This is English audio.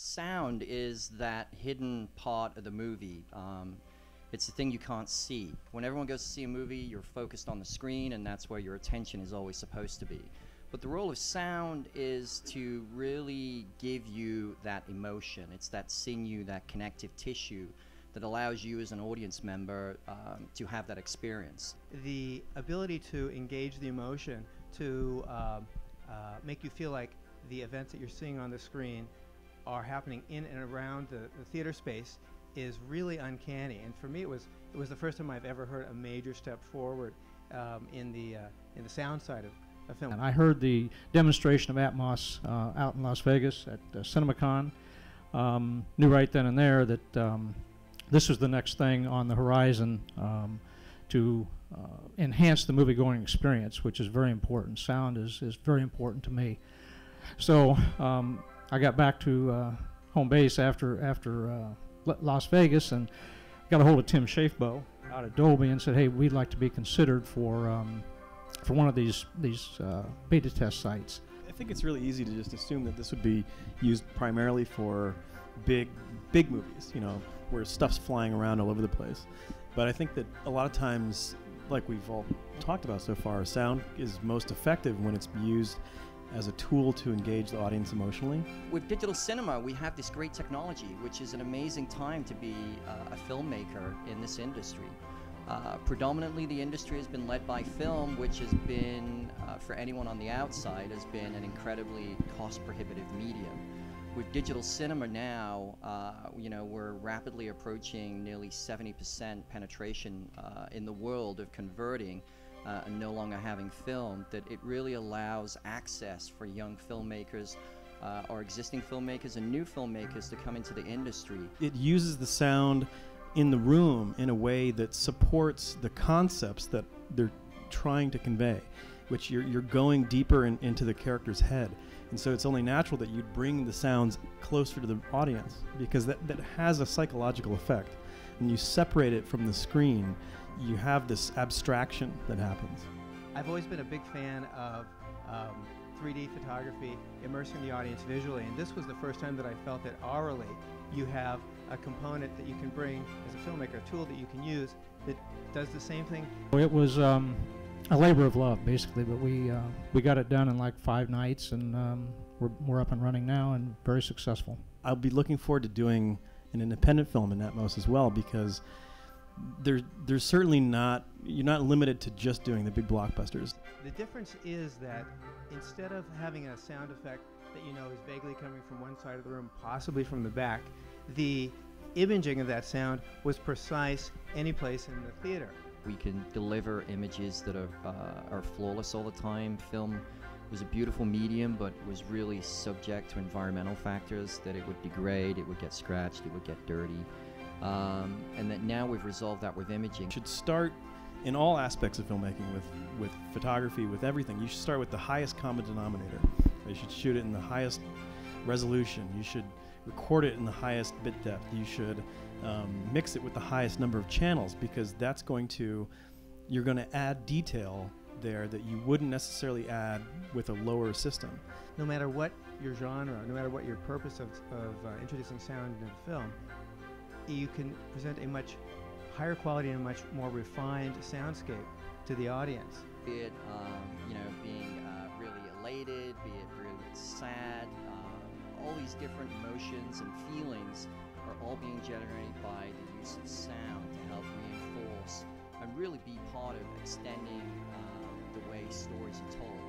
Sound is that hidden part of the movie. It's the thing you can't see. When everyone goes to see a movie, you're focused on the screen, and that's where your attention is always supposed to be. But the role of sound is to really give you that emotion. It's that sinew, that connective tissue that allows you as an audience member to have that experience. The ability to engage the emotion, to make you feel like the events that you're seeing on the screen are happening in and around the theater space is really uncanny. And for me, it was the first time I've ever heard a major step forward in the sound side of film. And I heard the demonstration of Atmos out in Las Vegas at CinemaCon. Knew right then and there that this was the next thing on the horizon to enhance the movie-going experience, which is very important. Sound is very important to me. So I got back to home base after Las Vegas and got a hold of Tim Schafbo out at Dolby and said, hey, we'd like to be considered for one of these beta test sites. I think it's really easy to just assume that this would be used primarily for big movies, you know, where stuff's flying around all over the place. But I think that a lot of times, like we've all talked about so far, sound is most effective when it's used as a tool to engage the audience emotionally. With digital cinema, we have this great technology, which is an amazing time to be a filmmaker in this industry. Predominantly, the industry has been led by film, which has been, for anyone on the outside, has been an incredibly cost-prohibitive medium. With digital cinema now, you know, we're rapidly approaching nearly 70% penetration in the world of converting and no longer having film, that it really allows access for young filmmakers or existing filmmakers and new filmmakers to come into the industry. It uses the sound in the room in a way that supports the concepts that they're trying to convey, which you're going deeper into the character's head. And so it's only natural that you'd bring the sounds closer to the audience, because that has a psychological effect. When you separate it from the screen, you have this abstraction that happens. I've always been a big fan of 3D photography, immersing the audience visually, and this was the first time that I felt that aurally you have a component that you can bring as a filmmaker, a tool that you can use that does the same thing. It was a labor of love, basically, but we got it done in like 5 nights, and we're up and running now and very successful. I'll be looking forward to doing an independent film in Atmos as well, because there's certainly you're not limited to just doing the big blockbusters. The difference is that instead of having a sound effect that you know is vaguely coming from one side of the room, possibly from the back, the imaging of that sound was precise any place in the theater. We can deliver images that are flawless all the time. Film was a beautiful medium, but was really subject to environmental factors, that it would degrade, it would get scratched, it would get dirty. And that now we've resolved that with imaging. You should start in all aspects of filmmaking, with photography, with everything. You should start with the highest common denominator. You should shoot it in the highest resolution. You should record it in the highest bit depth. You should mix it with the highest number of channels, because you're going to add detail there that you wouldn't necessarily add with a lower system. No matter what your genre, no matter what your purpose of introducing sound into film, you can present a much higher quality and a much more refined soundscape to the audience. Be it, you know, being really elated, be it really sad, all these different emotions and feelings are all being generated by the use of sound to help reinforce and really be part of extending the way stories are told.